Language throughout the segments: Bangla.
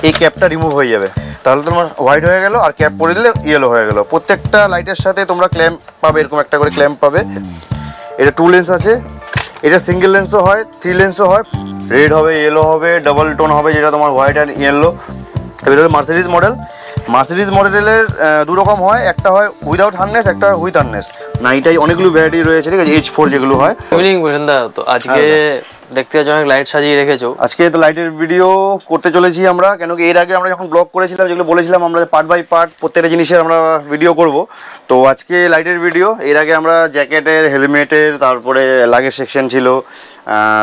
এই ক্যাপটা রিমুভ হয়ে যাবে, তাহলে তোমার হোয়াইট হয়ে গেল, আর ক্যাপ পরে দিলে ইয়েলো হয়ে গেল। প্রত্যেকটা লাইটের সাথে তোমরা ক্ল্যাম্প পাবে, এরকম একটা করে ক্ল্যাম্প পাবে। এটা 2 লেন্স আছে, এটা সিঙ্গেল লেন্সও হয়, 3 লেন্সও হয়। রেড হবে, ইয়েলো হবে, ডাবল টোন হবে, যেটা তোমার হোয়াইট আর ইয়েলো। এবার হলো মার্সিডিজ মডেল। মার্সিডিজ মডেলের দু রকম হয়, একটা হয় উইদাউট হার্নেস, একটা হয় উইথ হার্নেস। না, এটাই অনেকগুলো ভ্যারাইটি রয়েছে, ঠিক আছে। H4 যেগুলো হয়। ইভিনিং দা, তো আজকে দেখতে পাচ্ছি অনেক লাইট সাজিয়ে রেখেছো। আজকে তো লাইটের ভিডিও করতে চলেছি আমরা, কেন কি এর আগে আমরা যখন ব্লগ করেছিলাম, যেগুলো বলেছিলাম আমরা পার্ট বাই পার্ট প্রত্যেকটা জিনিসের আমরা ভিডিও করব। তো আজকে লাইটের ভিডিও। এর আগে আমরা জ্যাকেটের, হেলমেটের, তারপরে লাগেজ সেকশন ছিল,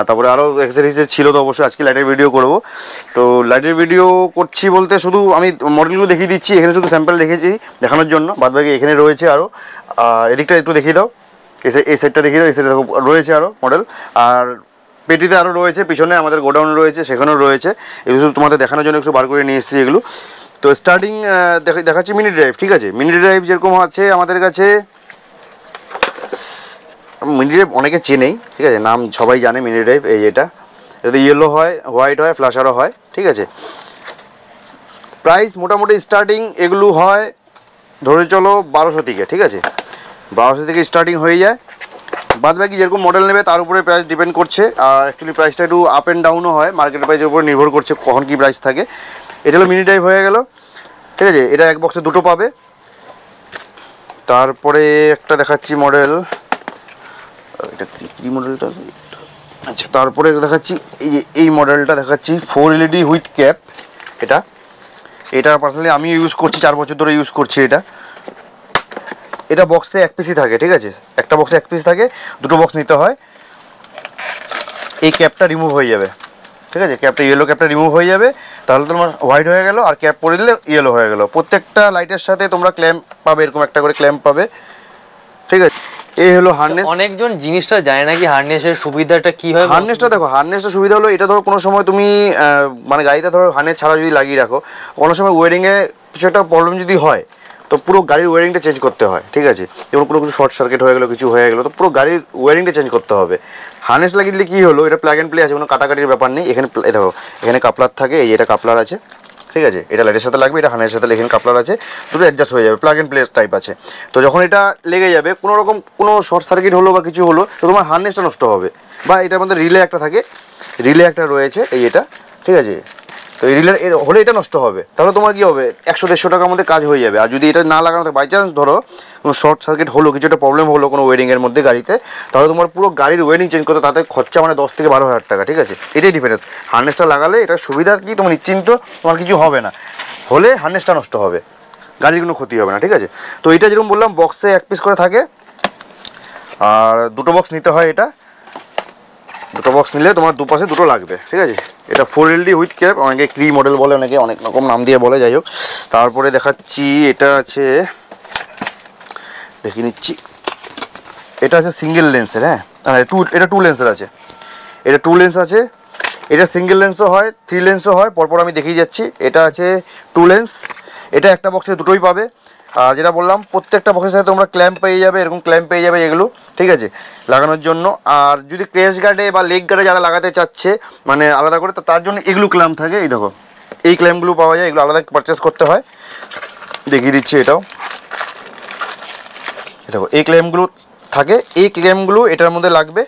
তারপরে আরও অ্যাক্সেসরিজের ছিল। তো অবশ্যই আজকে লাইটের ভিডিও করব। তো লাইটের ভিডিও করছি বলতে শুধু আমি মডেলগুলো দেখিয়ে দিচ্ছি, এখানে শুধু স্যাম্পল রেখেছি দেখানোর জন্য, বাদবাকি এখানে রয়েছে আরও। আর এদিকটা একটু দেখিয়ে দাও, এই সেটটা দেখিয়ে দাও, এই সেটটা রয়েছে আরও মডেল। আর পেটিতে আরও রয়েছে, পিছনে আমাদের গোডাউন রয়েছে, সেখানেও রয়েছে। এগুলো শুধু তোমাদের দেখানোর জন্য একটু বার করে নিয়ে এসেছি এগুলো। তো স্টার্টিং দেখাচ্ছি মিনি ড্রাইভ, ঠিক আছে। মিনি ড্রাইভ যেরকম আছে আমাদের কাছে, মিনি ড্রাইভ অনেকে চেনেই, ঠিক আছে, নাম সবাই জানে মিনি ড্রাইভ। এই এটাতে ইয়েলো হয়, হোয়াইট হয়, ফ্ল্যাশারও হয়, ঠিক আছে। প্রাইস মোটামুটি স্টার্টিং এগুলো হয় ধরে চলো 1200 থেকে, ঠিক আছে। 1200 থেকে স্টার্টিং হয়ে যায়। বাদ বাকি যেরকম মডেল নেবে তার উপরে প্রাইস ডিপেন্ড করছে। আর অ্যাকচুয়ালি প্রাইসটা একটু আপ অ্যান্ড ডাউনও হয়, মার্কেট প্রাইসের উপর নির্ভর করছে কখন কী প্রাইস থাকে। এটা হলো মিনি ড্রাইভ হয়ে গেল, ঠিক আছে। এটা এক বক্সে দুটো পাবে। তারপরে একটা দেখাচ্ছি মডেল, এটা কী মডেলটা, আচ্ছা। তারপরে দেখাচ্ছি এই মডেলটা দেখাচ্ছি, 4 LED উইথ ক্যাপ। এটা পার্সোনালি আমি ইউজ করছি, 4 বছর ধরে ইউজ করছি এটা বক্সে এক পিসই থাকে, ঠিক আছে। একটা বক্সে এক পিস থাকে, দুটো বক্স নিতে হয়। এই ক্যাপটা রিমুভ হয়ে যাবে, ঠিক আছে। ক্যাপটা ইয়েলো ক্যাপটা রিমুভ হয়ে যাবে, তাহলে তোমার হোয়াইট হয়ে গেল, আর ক্যাপ পরে দিলে ইয়েলো হয়ে গেল। প্রত্যেকটা লাইটের সাথে তোমরা ক্ল্যাম্প পাবে, এরকম একটা করে ক্ল্যাম্প পাবে, ঠিক আছে। এই হলো হার্নেস। অনেকজন জিনিসটা জানে না কি হার্নেসের সুবিধাটা কি হয়। হার্নেসটা দেখো, হার্নেসটা সুবিধা হলো এটা, ধরো কোনো সময় তুমি মানে গাড়িতে ধরো হার্নেস ছাড়া যদি লাগিয়ে রাখো, কোনো সময় ওয়ারিংয়ে কিছু একটা প্রবলেম যদি হয়, তো পুরো গাড়ির ওয়ারিংটা চেঞ্জ করতে হয়, ঠিক আছে। যেমন কোনো কিছু শর্ট সার্কিট হয়ে গেলো, কিছু হয়ে গেলো, তো পুরো গাড়ির ওয়ারিংটা চেঞ্জ করতে হবে। হার্নেস লাগিয়ে দিলে কী হলো, এটা প্লাগ অ্যান্ড প্লে আছে, কোনো কাটাকাটির ব্যাপার নেই। এখানে দেখো, এখানে কাপলার থাকে, এই এটা কাপলার আছে, ঠিক আছে। এটা লাইটের সাথে লাগবে, এটা হার্নেসের সাথে এখানে কাপলার আছে, দুটো অ্যাডজাস্ট হয়ে যাবে, প্লাগ অ্যান্ড প্লে টাইপ আছে। তো যখন এটা লেগে যাবে, কোনো রকম কোনো শর্ট সার্কিট হলো বা কিছু হলো, তো তোমার হার্নেসটা নষ্ট হবে। বা এটার মধ্যে রিলে একটা থাকে, রিলে একটা রয়েছে এটা, ঠিক আছে। তো এই রিলে হলে এটা নষ্ট হবে, তাহলে তোমার কী হবে, 100-150 টাকার মধ্যে কাজ হয়ে যাবে। আর যদি এটা না লাগানো থাকে, বাই চান্স ধরো কোনো শর্ট সার্কিট হলো, কিছু একটা প্রবলেম হলো কোনো ওয়ারিংয়ের মধ্যে গাড়িতে, তাহলে তোমার পুরো গাড়ির ওয়ারিং চেঞ্জ করতে তাতে খরচা মানে 10 থেকে 12 হাজার টাকা, ঠিক আছে। এটাই ডিফারেন্স। হার্নেসটা লাগালে এটা সুবিধা কি, তোমার নিশ্চিন্ত, তোমার কিছু হবে না। হলে হার্নেসটা নষ্ট হবে, গাড়ির কোনো ক্ষতি হবে না, ঠিক আছে। তো এটা যেরকম বললাম বক্সে এক পিস করে থাকে, আর দুটো বক্স নিতে হয়। এটা দুটো বক্স নিলে তোমার দুপাশে দুটো লাগবে, ঠিক আছে। এটা 4 LED উইথ ক্যাপ, অনেকে ক্রি মডেল বলে, অনেকে অনেক রকম নাম দিয়ে বলে, যাই হোক। তারপরে দেখাচ্ছি, এটা আছে, দেখে নিচ্ছি, এটা আছে সিঙ্গেল লেন্সের, হ্যাঁ। এটা 2 লেন্সের আছে, এটা 2 লেন্স আছে। এটা সিঙ্গেল লেন্সও হয়, 3 লেন্সও হয়, পরপর আমি দেখিয়ে যাচ্ছি। এটা আছে 2 লেন্স, এটা একটা বক্সে দুটোই পাবে। আর যেটা বললাম, প্রত্যেকটা বক্সের সাথে তোমরা ক্ল্যাম্প পেয়ে যাবে, এরকম ক্ল্যাম্প পেয়ে যাবে এগুলো, ঠিক আছে, লাগানোর জন্য। আর যদি ক্র্যাশ গার্ডে বা লেগ গার্ডে যারা লাগাতে চাচ্ছে মানে আলাদা করে, তো তার জন্য এগুলো ক্ল্যাম্প থাকে। এই দেখো, এই ক্ল্যাম্পগুলো পাওয়া যায়, এগুলো আলাদা পারচেস করতে হয়। দেখিয়ে দিচ্ছি এটাও, দেখো এই ক্ল্যাম্পগুলো থাকে। এই ক্ল্যাম্পগুলো এটার মধ্যে লাগবে,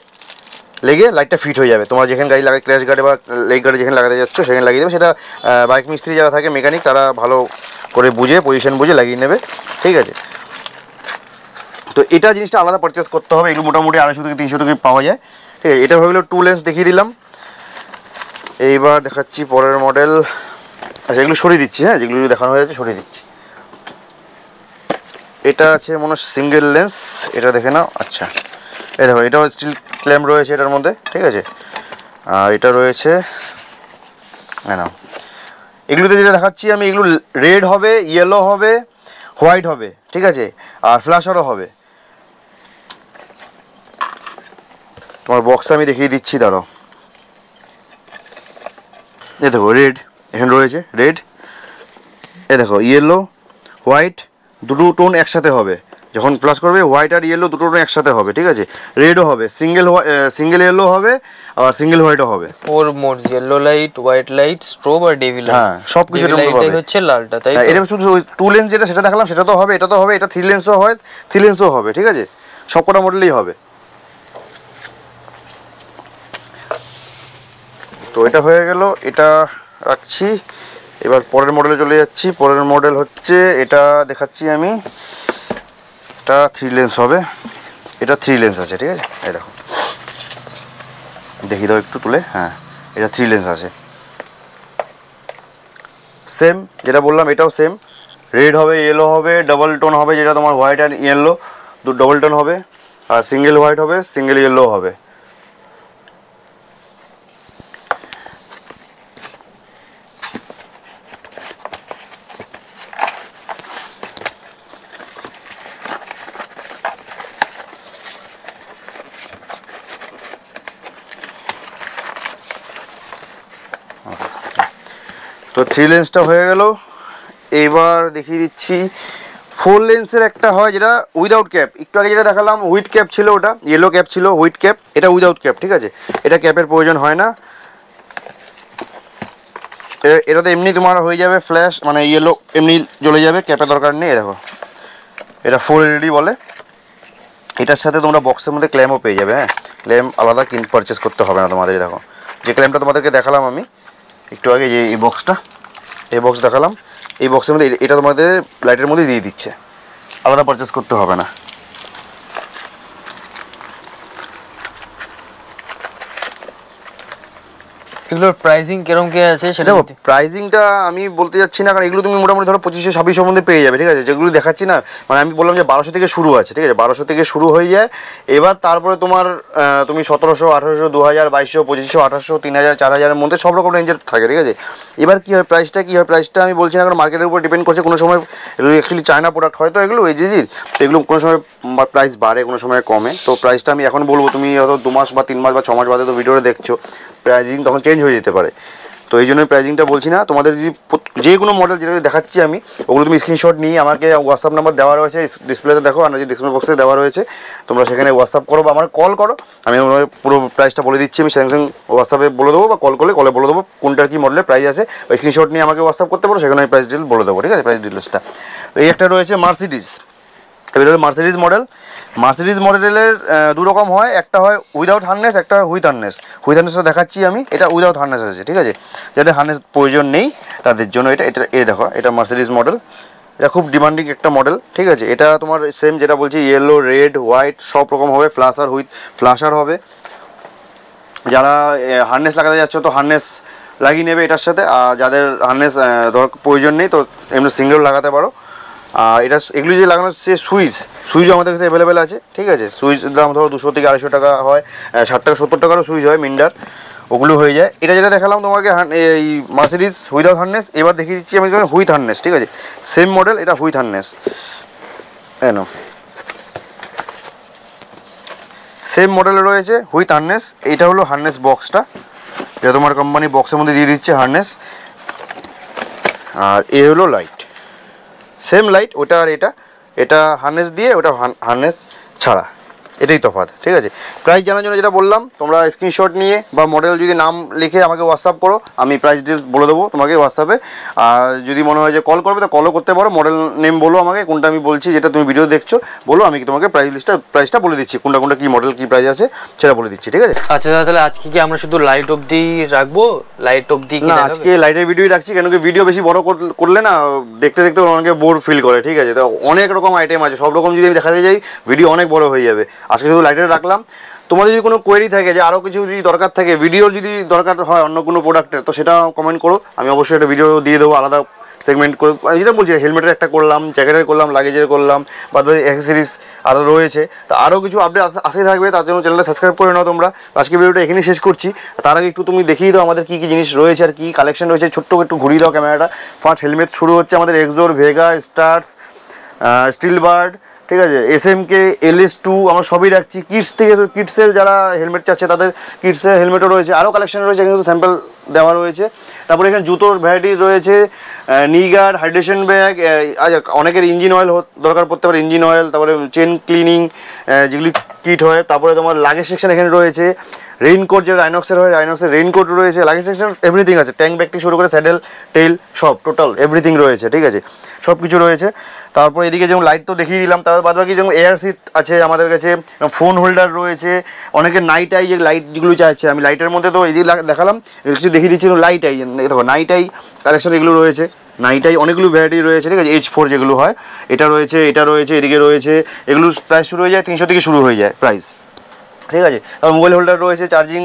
লেগে লাইটটা ফিট হয়ে যাবে। তোমরা যেখানে গাড়ি লাগাই, ক্র্যাশ গার্ডে বা লেগ গার্ডে যেখানে লাগাতে যাচ্ছ সেখানে লাগিয়ে দেবে। সেটা বাইক মিস্ত্রি যারা থাকে, মেকানিক, তারা ভালো করে বুঝে, পজিশন বুঝে লাগিয়ে নেবে, ঠিক আছে। তো এটা জিনিসটা আলাদা পারচেস করতে হবে। এগুলো মোটামুটি 250 থেকে 300 টাকা পাওয়া যায়, ঠিক আছে। এটা হয়ে গেলো 2 লেন্স দেখিয়ে দিলাম। এইবার দেখাচ্ছি পরের মডেল। আচ্ছা, এগুলো সরিয়ে দিচ্ছি, হ্যাঁ, যেগুলো দেখানো হয়ে যাচ্ছে সরিয়ে দিচ্ছি। এটা আছে মনে সিঙ্গেল লেন্স, এটা দেখে নাও। আচ্ছা, এই দেখো, এটাও স্টিল ক্ল্যাম্প রয়েছে এটার মধ্যে, ঠিক আছে। আর এটা রয়েছে, হ্যাঁ না, এগুলোতে যেটা দেখাচ্ছি আমি, এগুলো রেড হবে, ইয়েলো হবে, হোয়াইট হবে, ঠিক আছে, আর ফ্ল্যাশারও হবে। তোমার বক্সে আমি দেখিয়ে দিচ্ছি, দাঁড়াও। এই দেখো রেড, এখানে রয়েছে রেড। এই দেখো ইয়েলো, হোয়াইট, দুটো টোন একসাথে হবে, যখন প্লাস করবে হোয়াইট আর ইয়েলো দুটো একসাথে হবে, ঠিক আছে। রেডও হবে, সিঙ্গেল ইয়েলো হবে, আবার সিঙ্গেল হোয়াইটও হবে। 4 mode, yellow light, white light, strobe আর ডেভি লাইট। হ্যাঁ, সবকিছু এরকম লাইট হবে। হচ্ছে লালটা, তাই এটা শুধু 2 লেন্স যেটা সেটা দেখালাম সেটা তো হবে, এটা তো হবে, এটা 3 লেন্সও হয়, 3 লেন্সও হবে, ঠিক আছে। সবকটা মডেলই হবে। তো এটা হয়ে গেল, এটা রাখছি। এবার পরের মডেলে চলে যাচ্ছি। পরের মডেল হচ্ছে এটা দেখাচ্ছি আমি, এটা 3 লেন্স হবে। এটা 3 লেন্স আছে, ঠিক আছে। এই দেখো, দেখি দাও একটু তুলে। হ্যাঁ, এটা 3 লেন্স আছে। সেম যেটা বললাম এটাও সেম, রেড হবে, ইয়েলো হবে, ডাবল টোন হবে, যেটা তোমার হোয়াইট আর ইয়েলো ডাবল টোন হবে, আর সিঙ্গেল হোয়াইট হবে, সিঙ্গেল ইয়েলো হবে। তো 3 লেন্সটা হয়ে গেল। এবার দেখিয়ে দিচ্ছি 4 লেন্সের একটা হয় যেটা উইদাউট ক্যাপ। একটু আগে যেটা দেখালাম উইথ ক্যাপ ছিল, ওটা ইয়েলো ক্যাপ ছিল, উইথ ক্যাপ। এটা উইদাউট ক্যাপ, ঠিক আছে। এটা ক্যাপের প্রয়োজন হয় না। এটাতে এমনি তোমার হয়ে যাবে ফ্ল্যাশ, মানে ইয়েলো এমনি জ্বলে যাবে, ক্যাপের দরকার নেই। দেখো, এটা 4 LED বলে। এটার সাথে তোমরা বক্সের মধ্যে ক্ল্যাম্পও পেয়ে যাবে। হ্যাঁ, ক্ল্যাম্প আলাদা পারচেস করতে হবে না তোমাদের। দেখো, যে ক্ল্যাম্পটা তোমাদেরকে দেখালাম আমি একটু আগে, যে এই বক্সটা, এই বক্স দেখালাম, এই বক্সের মধ্যে এটা তোমাদের লাইটের মধ্যে দিয়ে দিচ্ছে, আলাদা পারচেস করতে হবে না। এগুলোর প্রাইসিং কিরকম কি আছে সেটা দেখো, প্রাইসিংটা আমি বলতে যাচ্ছি না, কারণ এগুলো তুমি মোটামুটি ধরো 2500-2600 মধ্যে পেয়ে যাবে, ঠিক আছে। যেগুলো দেখাচ্ছি না, মানে আমি বললাম যে 1200 থেকে শুরু আছে, ঠিক আছে। 1200 থেকে শুরু হয়ে যায়। এবার তারপরে তোমার তুমি 1700, 1800, 2000, 2200, 2500, 2800, 3000, 4000-এর মধ্যে সব রকম রেঞ্জের থাকে, ঠিক আছে। এবার কী হয়, প্রাইসটা আমি বলছি না, কারণ মার্কেটের উপর ডিপেন্ড করছে। কোনো সময় এগুলো অ্যাকচুয়ালি চায়না প্রোডাক্ট হয়তো এগুলো এজিজির, তো এগুলো কোনো সময় প্রাইস বাড়ে, কোনো সময় কমে। তো প্রাইসটা আমি এখন বলবো, তুমি হয়তো 2 মাস বা 3 মাস বা 6 মাস বাদে তো ভিডিওটা দেখছো, প্রাইসিং তখন চেঞ্জ হয়ে যেতে পারে। তো এই জন্যই প্রাইসিংটা বলছি না। তোমাদের যদি যে কোনো মডেল যেটা দেখাচ্ছি আমি, ওগুলো তুমি স্ক্রিনশট নিয়ে আমাকে হোয়াটসঅ্যাপ নাম্বার দেওয়া রয়েছে ডিসপ্লেতে, দেখো, আর যে ডিসপ্লে বক্সে দেওয়া রয়েছে, তোমরা সেখানে হোয়াটসঅ্যাপ করো বা আমার কল করো। আমি পুরো প্রাইসটা বলে দিচ্ছি। আমি স্যামসাং হোয়াটসঅ্যাপে বলে দেবো, বা কলে বলে দেবো কোনটার কী মডেলের প্রাইস আছে, বা স্ক্রিনশট নিয়ে আমাকে হোয়াটসঅ্যাপ করতে পারো, সেখানে আমি প্রাইস ডিটেল বলে দেবো, ঠিক আছে। প্রাইস ডিটেলসটা এই একটা রয়েছে মার্সিডিজ। এবার হলো মার্সিডিজ মডেল। মার্সিডিজ মডেলের 2 রকম হয়, একটা হয় উইদাউট হার্নেস, একটা হয় উইথ হার্নেস। উইথ হার্নেসটা দেখাচ্ছি আমি, এটা উইদাউট হার্নেস আছে, ঠিক আছে। যাদের হার্নেস প্রয়োজন নেই তাদের জন্য এটা দেখো, এটা মার্সিডিজ মডেল। এটা খুব ডিমান্ডিং একটা মডেল, ঠিক আছে। এটা তোমার সেম যেটা বলছি, ইয়েলো, রেড, হোয়াইট সব রকম হবে, ফ্ল্যাশার উইথ ফ্ল্যাশার হবে। যারা হার্নেস লাগাতে যাচ্ছ তো হার্নেস লাগিয়ে নেবে এটার সাথে, আর যাদের হার্নেস প্রয়োজন নেই তো এমনি সিঙ্গেল লাগাতে পারো। আর এটা এগুলি যে লাগানো হচ্ছে সুইচও আমাদের কাছে অ্যাভেলেবেল আছে, ঠিক আছে। সুইচের দাম ধরো 200 থেকে 250 টাকা হয়, 60 টাকা 70 টাকারও সুইচ হয় মিন্ডার, ওগুলো হয়ে যায়। এটা যেটা দেখালাম তোমাকে এই মার্সিডিজ উইদাউট হার্নেস। এবার দেখিয়ে দিচ্ছি আমি হুইথ হার্নেস, ঠিক আছে। সেম মডেল, এটা হুইথ হার্নেস। কেন সেম মডেলে রয়েছে হুইথ হার্নেস। এইটা হলো হার্নেস বক্সটা, এটা তোমার কোম্পানি বক্সের মধ্যে দিয়ে দিচ্ছে হার্নেস। আর এ হলো লাইট, সেম লাইট, ওটা আর এটা হার্নেস দিয়ে, ওটা হার্নেস ছাড়া, এটাই তফাৎ, ঠিক আছে। প্রাইস জানার জন্য যেটা বললাম, তোমরা স্ক্রিনশট নিয়ে বা মডেল যদি নাম লিখে আমাকে হোয়াটসঅ্যাপ করো, আমি প্রাইস ডিটেলস বলে দেবো তোমাকে হোয়াটসঅ্যাপে। আর যদি মনে হয় যে কল করবে তো কলও করতে পারো। মডেল নেম বলো আমাকে, কোনটা আমি বলছি, যেটা তুমি ভিডিও দেখছো বলো, আমি তোমাকে প্রাইসটা বলে দিচ্ছি, কোনটা কী মডেল কী প্রাইস আছে সেটা বলে দিচ্ছি, ঠিক আছে। আচ্ছা, তাহলে আজকে কি আমরা শুধু লাইট অবধি রাখবো? লাইট অবধি কি না, আজকে লাইটের ভিডিওই রাখছি, কেন কি ভিডিও বেশি বড় করলে না দেখতে দেখতে অনেকে বোর ফিল করে, ঠিক আছে। তো অনেক রকম আইটেম আছে, সব রকম যদি আমি দেখাতে যাই ভিডিও অনেক বড় হয়ে যাবে। আজকে শুধু লাইটের রাখলাম। তোমাদের যদি কোনো কোয়েরি থাকে, যে আরও কিছু যদি দরকার থাকে, ভিডিওর যদি দরকার হয় অন্য কোনো প্রোডাক্টের, তো সেটা কমেন্ট করো, আমি অবশ্যই একটা ভিডিও দিয়ে দেবো আলাদা সেগমেন্ট করে। যেটা বলছি, হেলমেটের একটা করলাম, জ্যাকেটের করলাম, লাগেজের করলাম, বাদ বাকি অ্যাক্সেসরিজ আরও রয়েছে। তো আরও কিছু আপডেট আসতে থাকবে, তার জন্য চ্যানেলটা সাবস্ক্রাইব করে নাও তোমরা। আজকে ভিডিওটা এখানেই শেষ করছি। তার আগে একটু তুমি দেখিয়ে দাও আমাদের কী কী জিনিস রয়েছে আর কী কালেকশন রয়েছে, ছোট্ট একটু ঘুরিয়ে দাও ক্যামেরাটা। ফার্স্ট হেলমেট শুরু হচ্ছে আমাদের Axor, Vega, Studds, Steelbird, ঠিক আছে, SMK, LS2 আমরা সবই রাখছি। কিডসের যারা হেলমেট চাচ্ছে তাদের কিডসের হেলমেটও রয়েছে, আরও কালেকশন রয়েছে, কিন্তু স্যাম্পল দেওয়া রয়েছে। তারপরে এখানে জুতোর ভ্যারাইটিস রয়েছে, নি গার্ড, হাইড্রেশন ব্যাগ, অনেকের ইঞ্জিন অয়েল দরকার পড়তে পারে, ইঞ্জিন অয়েল, তারপরে চেন ক্লিনিং যেগুলি কিট হয়, তারপরে তোমার লাগেজ সেকশন এখানে রয়েছে, রেইনকোট যেটা রাইনক্সের হয়, রাইনক্সের রেইনকোট রয়েছে, লাগেজ সেকশন এভরিথিং আছে, ট্যাঙ্ক ব্যাগ থেকে শুরু করে স্যাডেল টেল সব টোটাল এভরিথিং রয়েছে, ঠিক আছে, সব কিছু রয়েছে। তারপর এদিকে যেমন লাইট তো দেখিয়ে দিলাম, তারপর বাদ বাকি যেমন এয়ার সিট আছে আমাদের কাছে, ফোন হোল্ডার রয়েছে, অনেকে নাইট আই যে লাইট যেগুলো চাইছে, আমি লাইটের মধ্যে তো এই যে দেখালাম, কিছু দেখিয়ে দিচ্ছি লাইট আই, দেখো নাইট আই কালেকশন এগুলো রয়েছে, নাইট আই অনেকগুলো ভ্যারাইটি রয়েছে, ঠিক আছে, H4 যেগুলো হয় এটা রয়েছে, এদিকে রয়েছে, এগুলো প্রাইস শুরু হয়ে যায় 300 থেকে শুরু হয়ে যায় প্রাইস, ঠিক আছে। তারপর মোবাইল হোল্ডার রয়েছে, charging,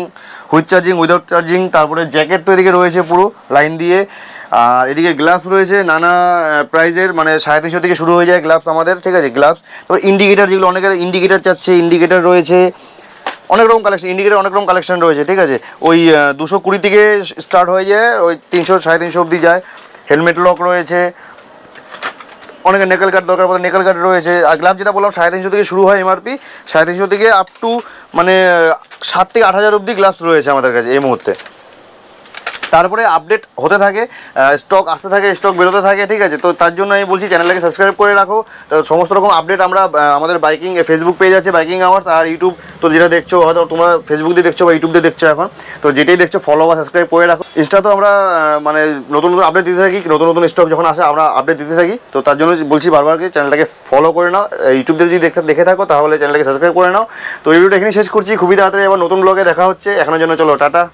which charging, without charging, তারপরে জ্যাকেট তো এদিকে রয়েছে পুরো লাইন দিয়ে, আর এদিকে গ্লাভস রয়েছে নানা প্রাইজের, মানে 350 থেকে শুরু হয়ে যায় গ্লাভস আমাদের, ঠিক আছে, গ্লাভস। তারপর ইন্ডিকেটার, যেগুলো অনেকের ইন্ডিকেটার চাচ্ছে, ইন্ডিকেটার রয়েছে, অনেক রকম কালেকশন, ইন্ডিকেটার অনেক রকম কালেকশন রয়েছে, ঠিক আছে, ওই 220 থেকে স্টার্ট হয়ে যায়, ওই 300 350 অবধি যায়। হেলমেট লক রয়েছে, অনেকে নেকেল কাট দরকার পড়ে নেকেল কাট রয়েছে। আর গ্লাভ যেটা বললাম 350 থেকে শুরু হয় এমআরপি, 350 থেকে আপ টু মানে 7 থেকে 8,000 অবধি গ্লাভস রয়েছে আমাদের কাছে এই মুহূর্তে। তারপরে আপডেট হতে থাকে, স্টক আসতে থাকে, স্টক বেরোতে থাকে, ঠিক আছে। তো তার জন্য আমি বলছি চ্যানেলটাকে সাবস্ক্রাইব করে রাখো, তো সমস্ত রকম আপডেট আমরা আমাদের বাইকিং ফেসবুক পেজ আছে বাইকিং আওয়ার্স, আর ইউটিউব তো যেটা দেখছো হয়তো তোমরা ফেসবুক দিয়ে দেখছো বা ইউটিউব দিয়ে দেখছো এখন, তো যেটাই দেখছো ফলো বা সাবস্ক্রাইব করে রাখো। ইনস্টা তো আমরা মানে নতুন নতুন আপডেট দিতে থাকি, নতুন নতুন স্টক যখন আসে আমরা আপডেট দিতে থাকি, তো তার জন্য বলছি বারবার কি চ্যানেলটাকে ফলো করে নাও। ইউটিউব দিয়ে যদি দেখে থাকো তাহলে চ্যানেলটাকে সাবস্ক্রাইব করে নাও। তো এই ভিডিওটা এখানে শেষ করছি, খুবই তাড়াতাড়ি আবার নতুন ব্লগে দেখা হচ্ছে, এখনের জন্য চলো টাটা।